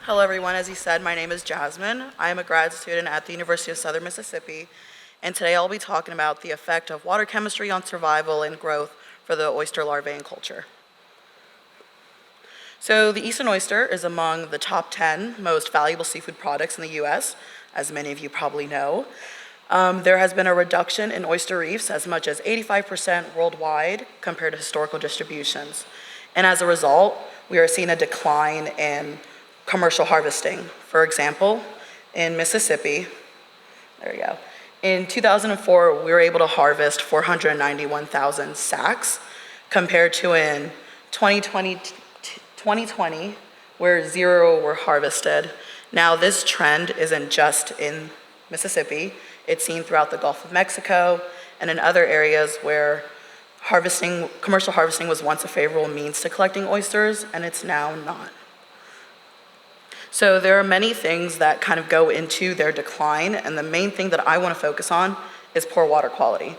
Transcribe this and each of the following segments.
Hello everyone, as he said, my name is Jasmine. I am a grad student at the University of Southern Mississippi, and today I'll be talking about the effect of water chemistry on survival and growth for the oyster larvae and culture. So the Eastern oyster is among the top 10 most valuable seafood products in the US, as many of you probably know. There has been a reduction in oyster reefs as much as 85% worldwide compared to historical distributions. And as a result, we are seeing a decline in commercial harvesting. For example, in Mississippi, there you go. In 2004, we were able to harvest 491,000 sacks compared to in 2020, where 0 were harvested. Now, this trend isn't just in Mississippi. It's seen throughout the Gulf of Mexico and in other areas where commercial harvesting was once a favorable means to collecting oysters, and it's now not. So there are many things that kind of go into their decline, and the main thing that I want to focus on is poor water quality.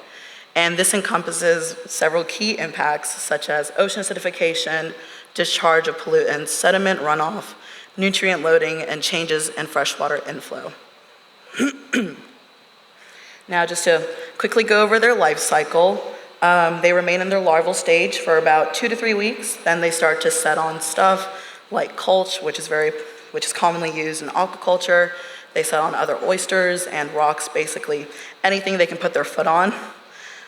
And this encompasses several key impacts, such as ocean acidification, discharge of pollutants, sediment runoff, nutrient loading, and changes in freshwater inflow. Now, just to quickly go over their life cycle, they remain in their larval stage for about 2 to 3 weeks. Then they start to set on stuff like culch, which is commonly used in aquaculture. They set on other oysters and rocks, basically anything they can put their foot on.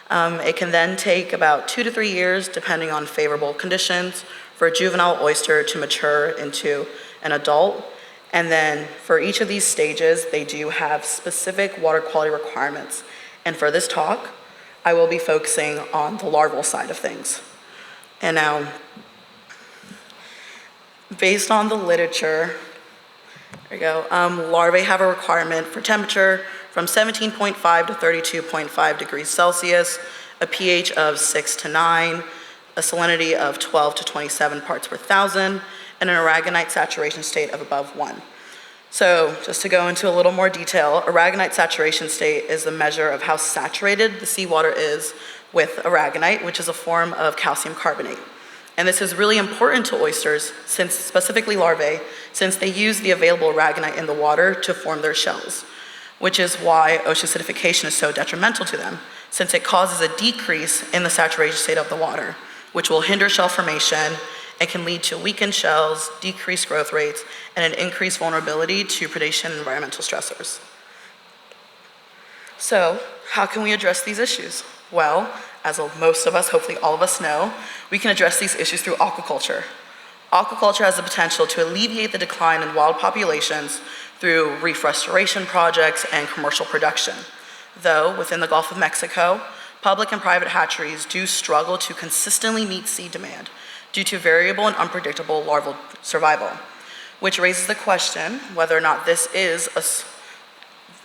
It can then take about 2 to 3 years, depending on favorable conditions, for a juvenile oyster to mature into an adult. And then for each of these stages, they do have specific water quality requirements. And for this talk, I will be focusing on the larval side of things. And now, based on the literature, there you go, larvae have a requirement for temperature from 17.5 to 32.5 degrees Celsius, a pH of 6 to 9, a salinity of 12 to 27 parts per thousand, and an aragonite saturation state of above 1. So just to go into a little more detail, aragonite saturation state is the measure of how saturated the seawater is with aragonite, which is a form of calcium carbonate. And this is really important to oysters, specifically larvae, since they use the available aragonite in the water to form their shells, which is why ocean acidification is so detrimental to them, since it causes a decrease in the saturation state of the water, which will hinder shell formation and can lead to weakened shells, decreased growth rates, and an increased vulnerability to predation and environmental stressors. So, how can we address these issues? Well, as most of us, hopefully all of us know, we can address these issues through aquaculture. Aquaculture has the potential to alleviate the decline in wild populations through reef restoration projects and commercial production. Though, within the Gulf of Mexico, public and private hatcheries do struggle to consistently meet seed demand due to variable and unpredictable larval survival, which raises the question whether or not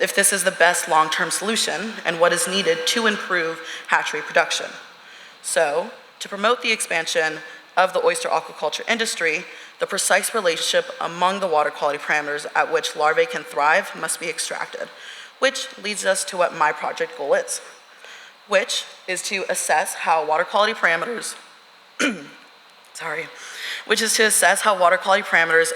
if this is the best long-term solution and what is needed to improve hatchery production. So, to promote the expansion of the oyster aquaculture industry, the precise relationship among the water quality parameters at which larvae can thrive must be extracted, which leads us to what my project goal is, which is to assess how water quality parameters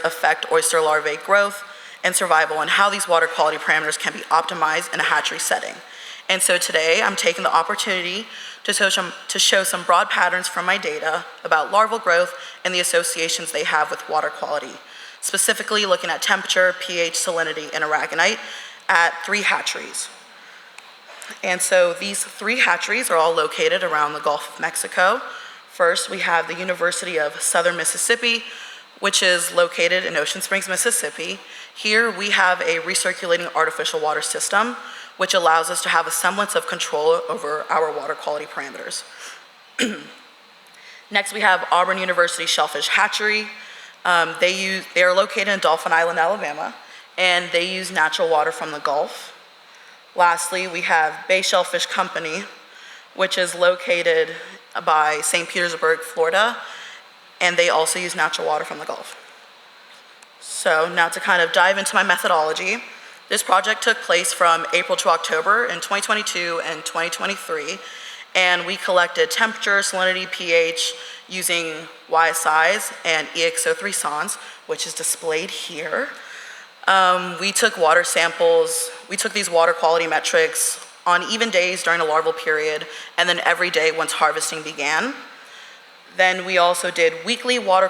affect oyster larvae growth and survival, and how these water quality parameters can be optimized in a hatchery setting. And so today, I'm taking the opportunity to show some broad patterns from my data about larval growth and the associations they have with water quality, specifically looking at temperature, pH, salinity, and aragonite at 3 hatcheries. And so these 3 hatcheries are all located around the Gulf of Mexico. First, we have the University of Southern Mississippi, which is located in Ocean Springs, Mississippi. Here, we have a recirculating artificial water system, which allows us to have a semblance of control over our water quality parameters. Next, we have Auburn University Shellfish Hatchery. They are located in Dauphin Island, Alabama, and they use natural water from the Gulf. Lastly, we have Bay Shellfish Company, which is located by St. Petersburg, Florida, and they also use natural water from the Gulf. So now to kind of dive into my methodology, this project took place from April to October in 2022 and 2023, and we collected temperature, salinity, pH using YSIs and EXO3 SONS, which is displayed here. We took water samples. We took these water quality metrics on even days during the larval period, and then every day once harvesting began. Then we also did weekly water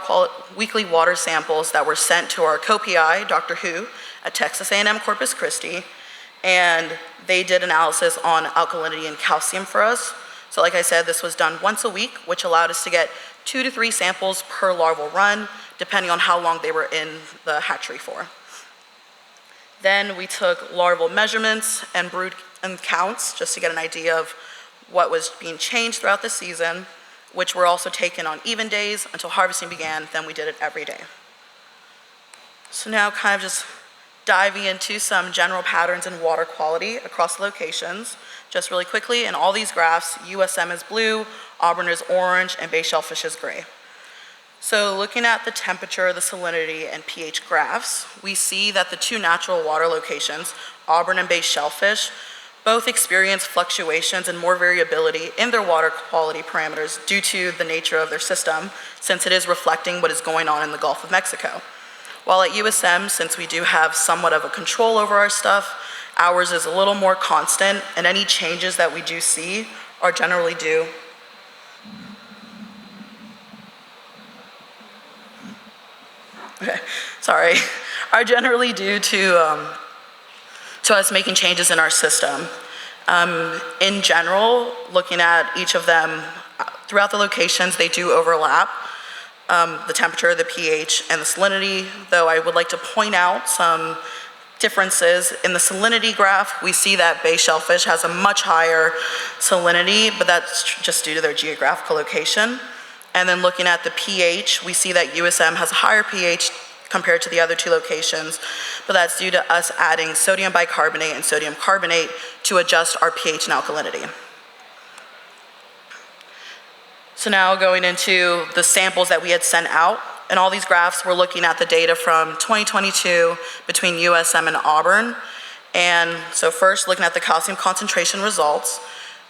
samples that were sent to our co-PI, Dr. Hu, at Texas A&M Corpus Christi, and they did analysis on alkalinity and calcium for us. So like I said, this was done once a week, which allowed us to get 2 to 3 samples per larval run, depending on how long they were in the hatchery for. Then we took larval measurements and brood and counts just to get an idea of what was being changed throughout the season, which were also taken on even days until harvesting began. Then we did it every day. So now kind of just diving into some general patterns in water quality across locations. Just really quickly, in all these graphs, USM is blue, Auburn is orange, and bay shellfish is gray. So looking at the temperature, the salinity, and pH graphs, we see that the 2 natural water locations, Auburn and bay shellfish, both experience fluctuations and more variability in their water quality parameters due to the nature of their system, since it is reflecting what is going on in the Gulf of Mexico. While at USM, since we do have somewhat of a control over our stuff, ours is a little more constant, and any changes that we do see are generally due are generally due to us making changes in our system. In general, looking at each of them, throughout the locations, they do overlap, the temperature, the pH, and the salinity, though I would like to point out some differences. In the salinity graph, we see that bay shellfish has a much higher salinity, but that's just due to their geographical location. And then looking at the pH, we see that USM has a higher pH compared to the other 2 locations, but that's due to us adding sodium bicarbonate and sodium carbonate to adjust our pH and alkalinity. So now going into the samples that we had sent out, in all these graphs, we're looking at the data from 2022 between USM and Auburn. And so first, looking at the calcium concentration results,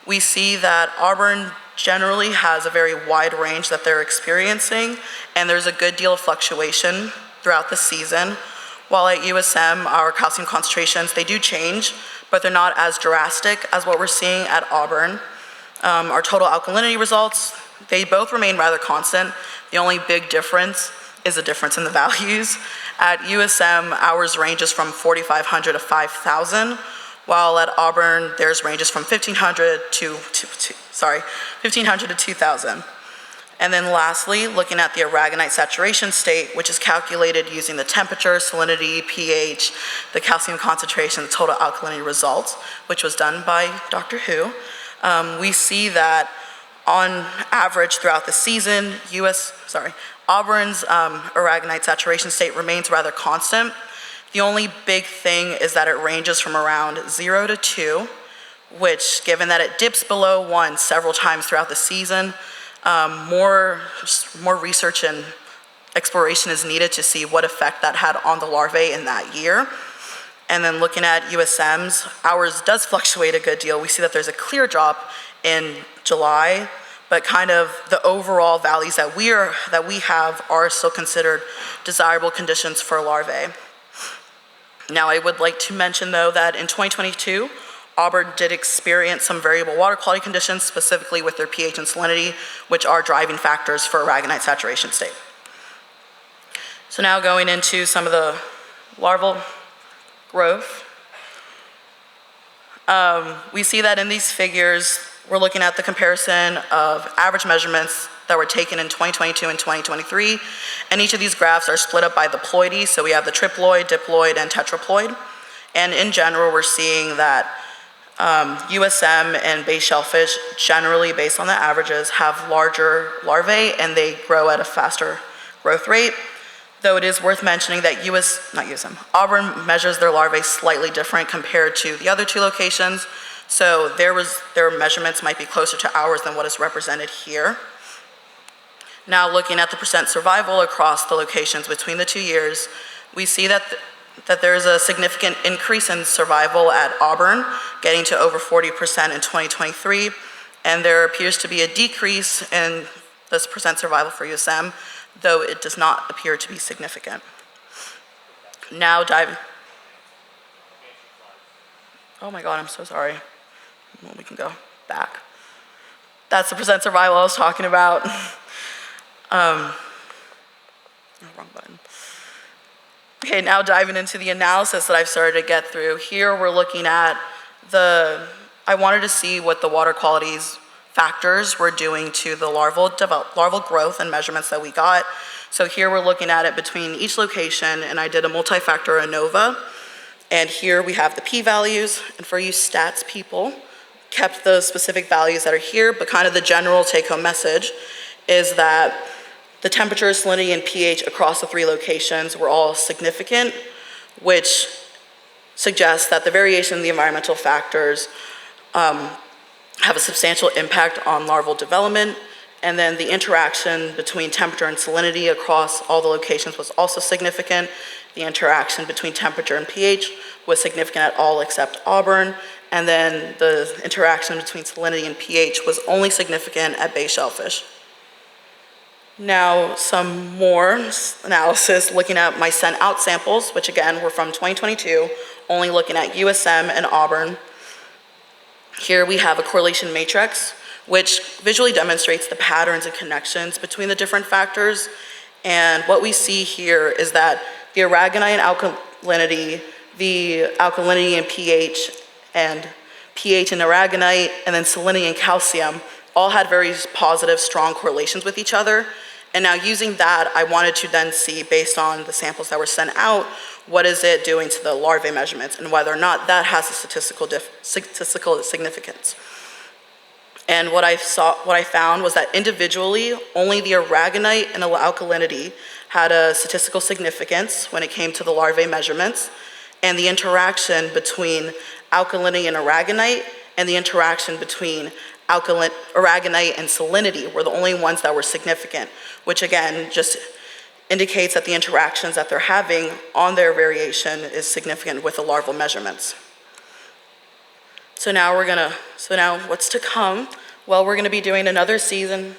we see that Auburn generally has a very wide range that they're experiencing, and there's a good deal of fluctuation throughout the season. While at USM, our calcium concentrations, they do change, but they're not as drastic as what we're seeing at Auburn. Our total alkalinity results, they both remain rather constant. The only big difference is the difference in the values. At USM, ours ranges from 4,500 to 5,000, while at Auburn, theirs ranges from 1,500 to 2,000. And then lastly, looking at the aragonite saturation state, which is calculated using the temperature, salinity, pH, the calcium concentration, the total alkalinity results, which was done by Dr. Hu, we see that on average throughout the season, Auburn's aragonite saturation state remains rather constant. The only big thing is that it ranges from around 0 to 2, which, given that it dips below 1 several times throughout the season, more research and exploration is needed to see what effect that had on the larvae in that year. And then looking at USM's, ours does fluctuate a good deal. We see that there's a clear drop in July, but kind of the overall values that we have are still considered desirable conditions for larvae. Now, I would like to mention, though, that in 2022, Auburn did experience some variable water quality conditions, specifically with their pH and salinity, which are driving factors for aragonite saturation state. So now going into some of the larval growth. We see that in these figures, we're looking at the comparison of average measurements that were taken in 2022 and 2023, and each of these graphs are split up by the ploidy, so we have the triploid, diploid, and tetraploid. And in general, we're seeing that USM and bay shellfish, generally based on the averages, have larger larvae and they grow at a faster growth rate. Though it is worth mentioning that Auburn measures their larvae slightly different compared to the other 2 locations. So their measurements might be closer to ours than what is represented here. Now looking at the percent survival across the locations between the 2 years, we see that there is a significant increase in survival at Auburn, getting to over 40% in 2023, and there appears to be a decrease in this percent survival for USM, though it does not appear to be significant. Now diving. Oh my God, I'm so sorry. Well, we can go back. That's the percent survival I was talking about. Wrong button. Okay, now diving into the analysis that I've started to get through. Here we're looking at I wanted to see what the water qualities factors were doing to the larval growth and measurements that we got. So here we're looking at it between each location, and I did a multi-factor ANOVA. And here we have the p-values, and for you stats people, kept the specific values that are here, but kind of the general take-home message is that the temperature, salinity, and pH across the 3 locations were all significant, which suggests that the variation in the environmental factors have a substantial impact on larval development, and then the interaction between temperature and salinity across all the locations was also significant. The interaction between temperature and pH was significant at all except Auburn, and then the interaction between salinity and pH was only significant at bay shellfish. Now, some more analysis looking at my sent out samples, which again were from 2022, only looking at USM and Auburn. Here we have a correlation matrix, which visually demonstrates the patterns and connections between the different factors. And what we see here is that the aragonite and alkalinity, the alkalinity and pH and aragonite, and then salinity and calcium all had very positive, strong correlations with each other. And now using that, I wanted to then see, based on the samples that were sent out, what is it doing to the larvae measurements and whether or not that has a statistical significance. And what I found was that individually, only the aragonite and the alkalinity had a statistical significance when it came to the larvae measurements, and the interaction between alkalinity and aragonite and the interaction between aragonite and salinity were the only ones that were significant, which again just indicates that the interactions that they're having on their variation is significant with the larval measurements. So now what's to come? Well, we're gonna be doing another season.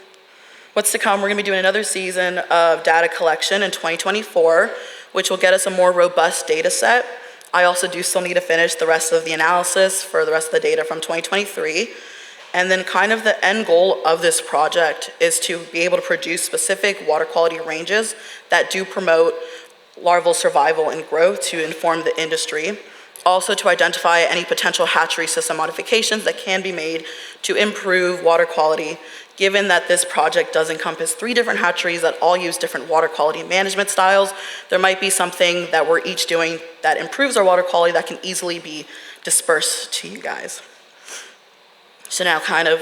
What's to come? We're gonna be doing another season of data collection in 2024, which will get us a more robust data set. I also do still need to finish the rest of the analysis for the rest of the data from 2023. And then kind of the end goal of this project is to be able to produce specific water quality ranges that do promote larval survival and growth to inform the industry. Also to identify any potential hatchery system modifications that can be made to improve water quality, given that this project does encompass 3 different hatcheries that all use different water quality management styles. There might be something that we're each doing that improves our water quality that can easily be dispersed to you guys. So now kind of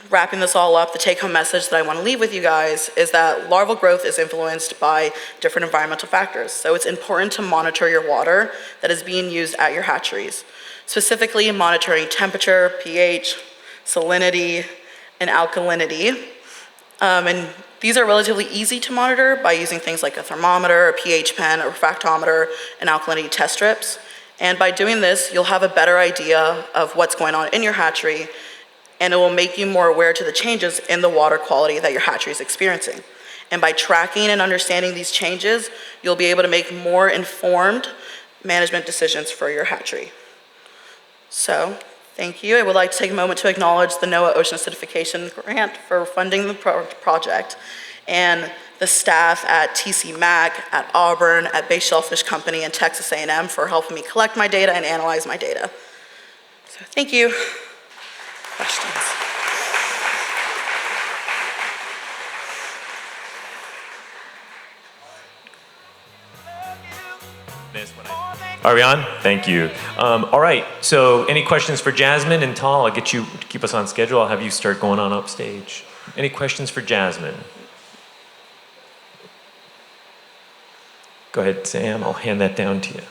wrapping this all up, the take-home message that I want to leave with you guys is that larval growth is influenced by different environmental factors. So it's important to monitor your water that is being used at your hatcheries, specifically monitoring temperature, pH, salinity, and alkalinity. And these are relatively easy to monitor by using things like a thermometer, a pH pen, a refractometer, and alkalinity test strips. And by doing this, you'll have a better idea of what's going on in your hatchery, and it will make you more aware to the changes in the water quality that your hatchery is experiencing. And by tracking and understanding these changes, you'll be able to make more informed management decisions for your hatchery. So, thank you. I would like to take a moment to acknowledge the NOAA Ocean Acidification Grant for funding the project, and the staff at TC Mac, at Auburn, at Bay Shellfish Company, and Texas A&M for helping me collect my data and analyze my data. So thank you. Questions? Are we on? Thank you. All right, so any questions for Jasmine and Tal? I'll get you to keep us on schedule. I'll have you start going on upstage. Any questions for Jasmine? Go ahead, Sam. I'll hand that down to you.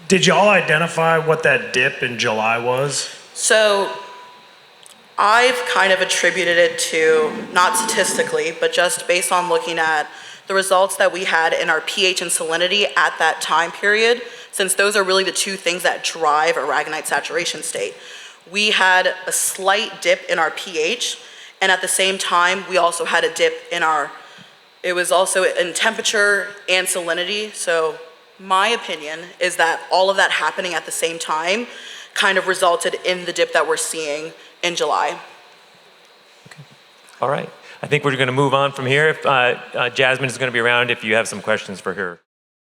Did y'all identify what that dip in July was? So I've kind of attributed it to, not statistically, but just based on looking at the results that we had in our pH and salinity at that time period since those are really the two things that drive aragonite saturation state. We had a slight dip in our pH, and at the same time, we also had a dip in it was also in temperature and salinity. So my opinion is that all of that happening at the same time kind of resulted in the dip that we're seeing in July. All right. I think we're going to move on from here. If Jasmine is going to be around if you have some questions for her.